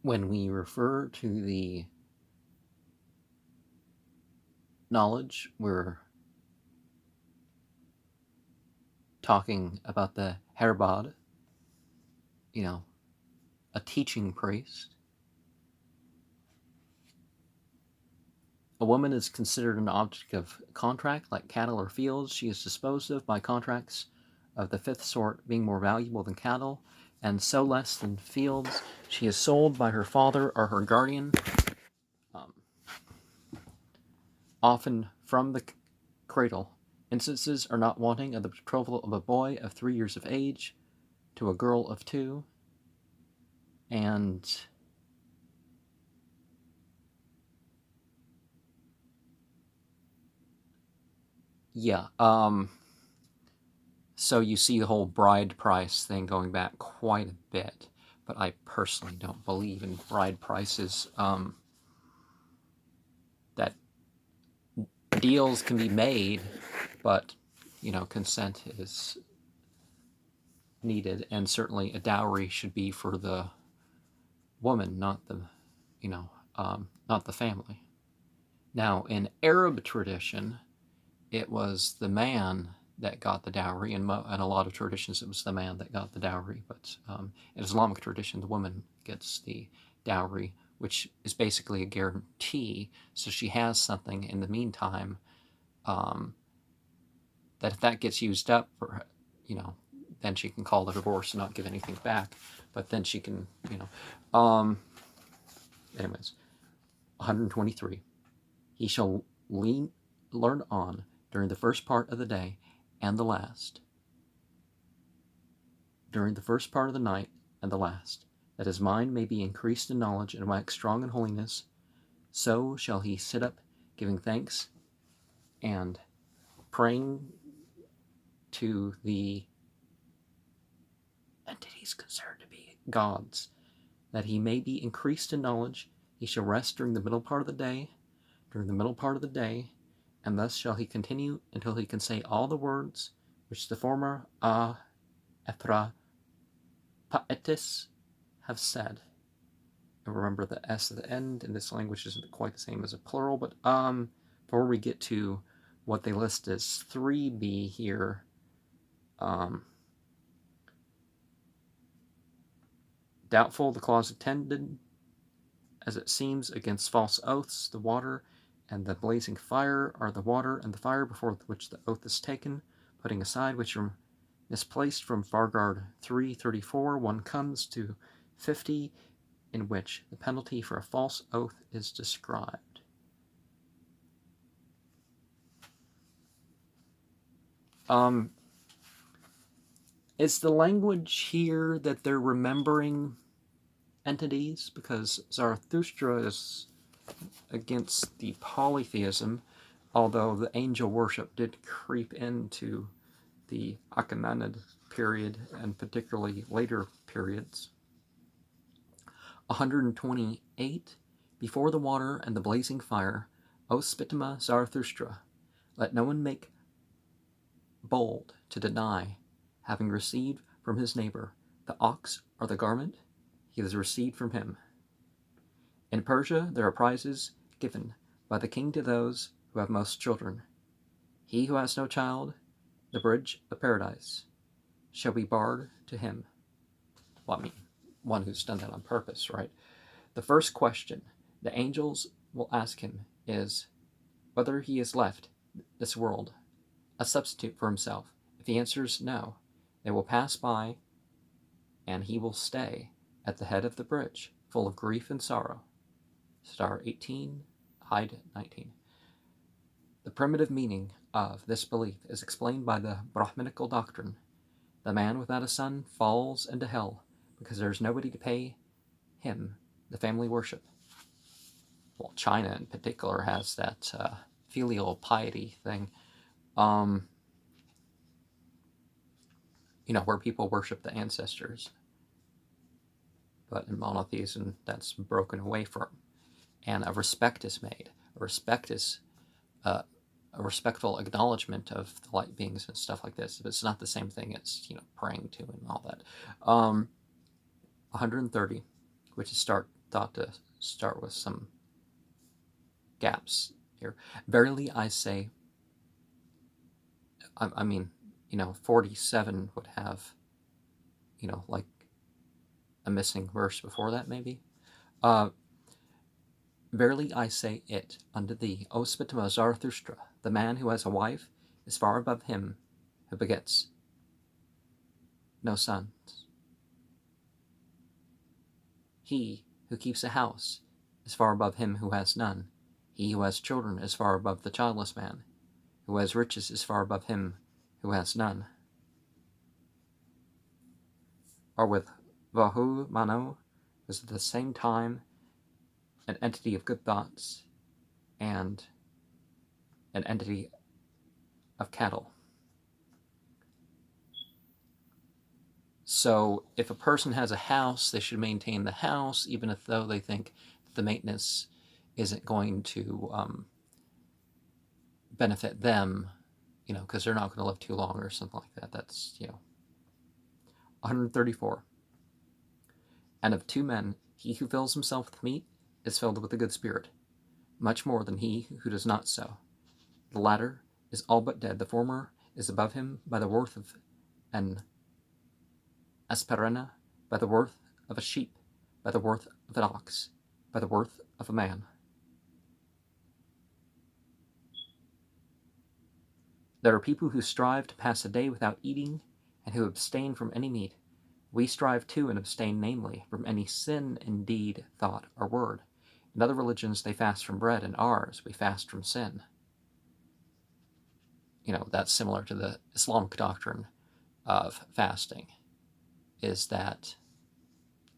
when we refer to the knowledge, we're talking about the Herbad, you know, a teaching priest. A woman is considered an object of contract, like cattle or fields. She is disposed of by contracts of the fifth sort, being more valuable than cattle, and so less than fields. She is sold by her father or her guardian, um, often from the cradle. Instances are not wanting of the betrothal of a boy of 3 years of age to a girl of 2, and yeah, so you see the whole bride price thing going back quite a bit, but I personally don't believe in bride prices. That deals can be made, but consent is needed, and certainly a dowry should be for the woman, not the not the family. Now, in Arab tradition, it was the man that got the dowry, and in a lot of traditions it was the man that got the dowry, but in Islamic tradition the woman gets the dowry, which is basically a guarantee, so she has something in the meantime, that if that gets used up, for, then she can call the divorce and not give anything back, but then she can, anyways, 123. He shall learn on during the first part of the day and the last, during the first part of the night and the last, that his mind may be increased in knowledge and wax strong in holiness. So shall he sit up, giving thanks and praying to the entities considered to be gods, that he may be increased in knowledge. He shall rest during the middle part of the day, and thus shall he continue until he can say all the words which the former Ethra Paetis have said. And remember the S at the end in this language isn't quite the same as a plural, but before we get to what they list as 3b here, doubtful the clause attended, as it seems, against false oaths, the water and the blazing fire are the water and the fire before which the oath is taken, putting aside which are misplaced. From Fargard 3.34, one comes to 50, in which the penalty for a false oath is described. Is the language here that they're remembering entities? Because Zarathustra is against the polytheism, although the angel worship did creep into the Achaemenid period and particularly later periods. 128. Before the water and the blazing fire, O Spitama Zarathustra, let no one make bold to deny having received from his neighbor the ox or the garment he has received from him. In Persia there are prizes given by the king to those who have most children. He who has no child, the bridge of paradise shall be barred to him. Well, I mean, one who's done that on purpose, right? The first question the angels will ask him is whether he has left this world a substitute for himself. If he answers no, they will pass by, and he will stay at the head of the bridge, full of grief and sorrow. Star 18, hide 19. The primitive meaning of this belief is explained by the Brahminical doctrine. The man without a son falls into hell because there is nobody to pay him the family worship. Well, China in particular has that filial piety thing, where people worship the ancestors. But in monotheism, that's broken away from. And a respect is made. A respectful acknowledgement of the light beings and stuff like this. But it's not the same thing as, praying to and all that. 130, which is start thought to start with some gaps here. Verily I say, I mean, 47 would have, like a missing verse before that, maybe. Verily I say it unto thee, O Spittima Zarathustra, the man who has a wife is far above him who begets no sons. He who keeps a house is far above him who has none. He who has children is far above the childless man. Who has riches is far above him who has none. Or with Vahu Mano was at the same time an entity of good thoughts and an entity of cattle. So if a person has a house, they should maintain the house, even if though they think the maintenance isn't going to benefit them, because they're not going to live too long or something like that. That's, 134. And of two men, he who fills himself with meat is filled with a good spirit, much more than he who does not so. The latter is all but dead. The former is above him by the worth of an asperena, by the worth of a sheep, by the worth of an ox, by the worth of a man. There are people who strive to pass a day without eating and who abstain from any meat. We strive too and abstain, namely, from any sin in deed, thought, or word. In other religions they fast from bread, in ours we fast from sin. That's similar to the Islamic doctrine of fasting, is that,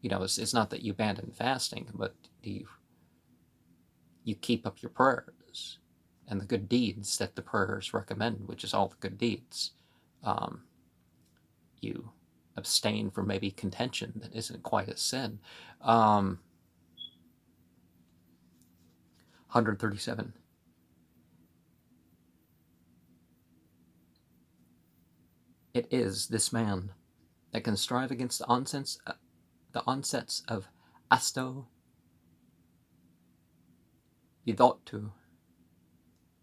it's not that you abandon fasting, but you keep up your prayers and the good deeds that the prayers recommend, which is all the good deeds. You abstain from maybe contention that isn't quite a sin. 137. It is this man that can strive against the onsets of asto vidottu,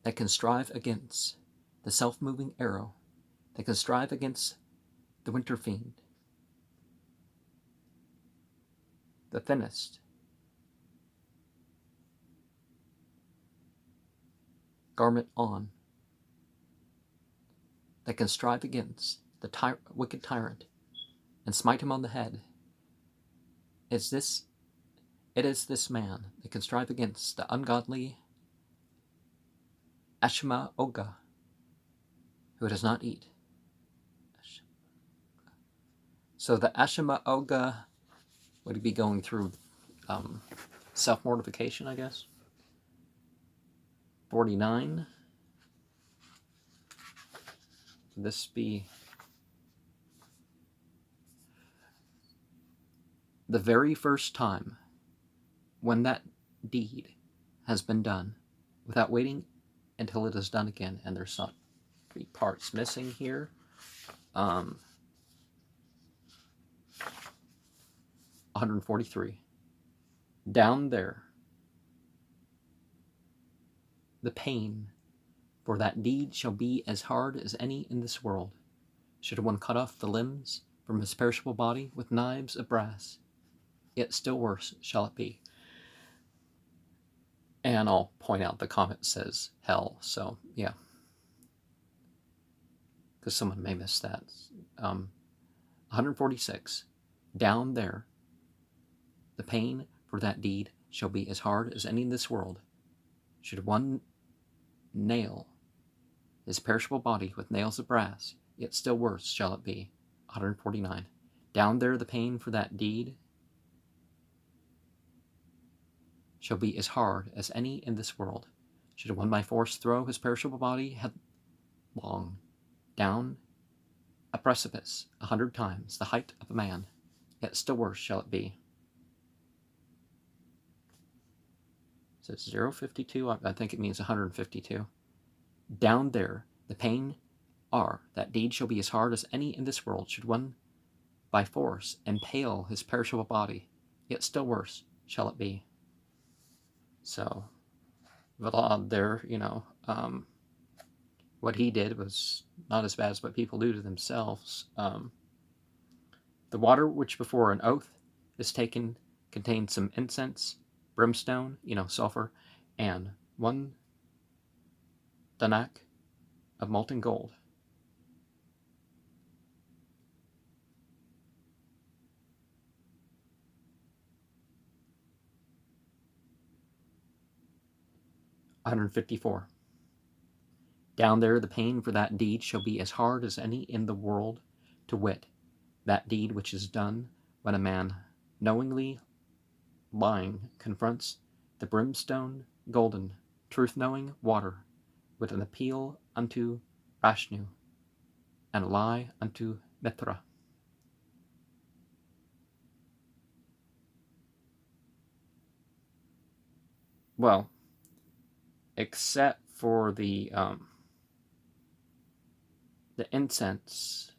that can strive against the self-moving arrow, that can strive against the winter fiend, the thinnest, garment on, that can strive against the wicked tyrant and smite him on the head. It is this man that can strive against the ungodly Ashima Oga, who does not eat. So the Ashima Oga would be going through self-mortification, I guess. 49. Would this be the very first time when that deed has been done, without waiting until it is done again? And there's not 3 parts missing here. 143. Down there, the pain for that deed shall be as hard as any in this world. Should one cut off the limbs from his perishable body with knives of brass, yet still worse shall it be. And I'll point out the comment says hell, so yeah, because someone may miss that. 146. Down there, the pain for that deed shall be as hard as any in this world. Should one nail his perishable body with nails of brass, yet still worse shall it be. 149. Down there the pain for that deed shall be as hard as any in this world. Should one by force throw his perishable body headlong down a precipice 100 times the height of a man, yet still worse shall it be. It says 052, I think it means 152. Down there the pain that deed shall be as hard as any in this world. Should one by force impale his perishable body, yet still worse shall it be. So, Vlad there, what he did was not as bad as what people do to themselves. The water which before an oath is taken contains some incense, brimstone, sulfur, and 1 danak of molten gold. $154. Down there the pain for that deed shall be as hard as any in the world, to wit, that deed which is done when a man knowingly lying confronts the brimstone golden truth-knowing water with an appeal unto Rashnu and a lie unto Mithra. Well, except for the incense,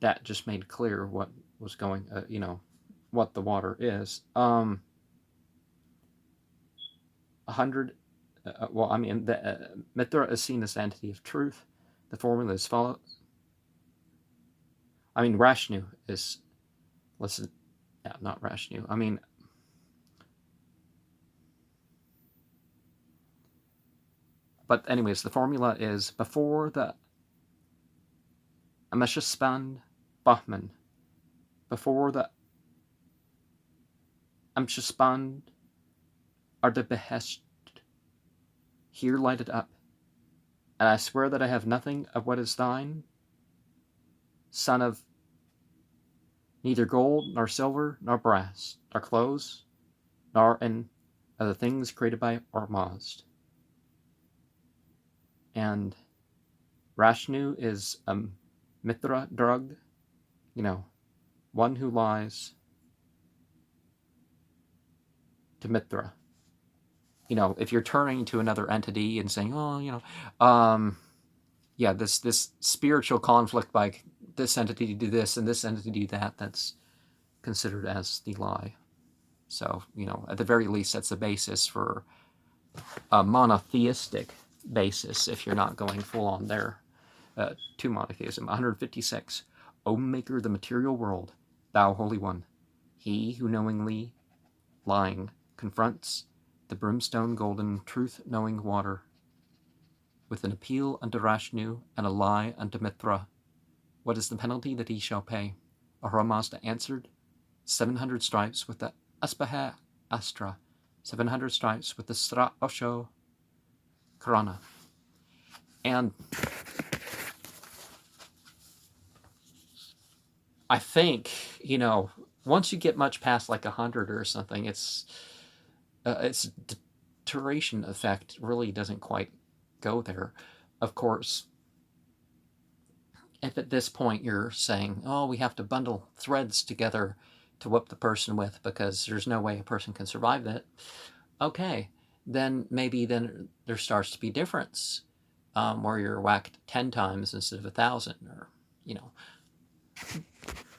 that just made clear what was going, what the water is. 100. The Mithra is seen as the entity of truth. The formula is followed. Rashnu is. Listen, yeah, not Rashnu. But anyways, the formula is before the Ameshaspan Bahman, before the Ameshaspan are the behest here lighted up, and I swear that I have nothing of what is thine, son of neither gold, nor silver, nor brass, nor clothes, nor in of the things created by Ormazd. And Rashnu is a Mithra drug, one who lies to Mithra. If you're turning to another entity and saying, this spiritual conflict by this entity do this and this entity do that, that's considered as the lie. So, at the very least, that's the basis for a monotheistic basis if you're not going full on there to monotheism. 156. O maker of the material world, thou holy one, he who knowingly lying confronts the brimstone golden truth-knowing water with an appeal unto Rashnu and a lie unto Mithra, what is the penalty that he shall pay? Ahura answered, 700 stripes with the Aspaha Astra, 700 stripes with the Sra Osho Karana. And I think, once you get much past like 100 or something, its duration effect really doesn't quite go there. Of course, if at this point you're saying, oh, we have to bundle threads together to whip the person with because there's no way a person can survive that, okay, then maybe there starts to be difference where you're whacked 10 times instead of 1,000, or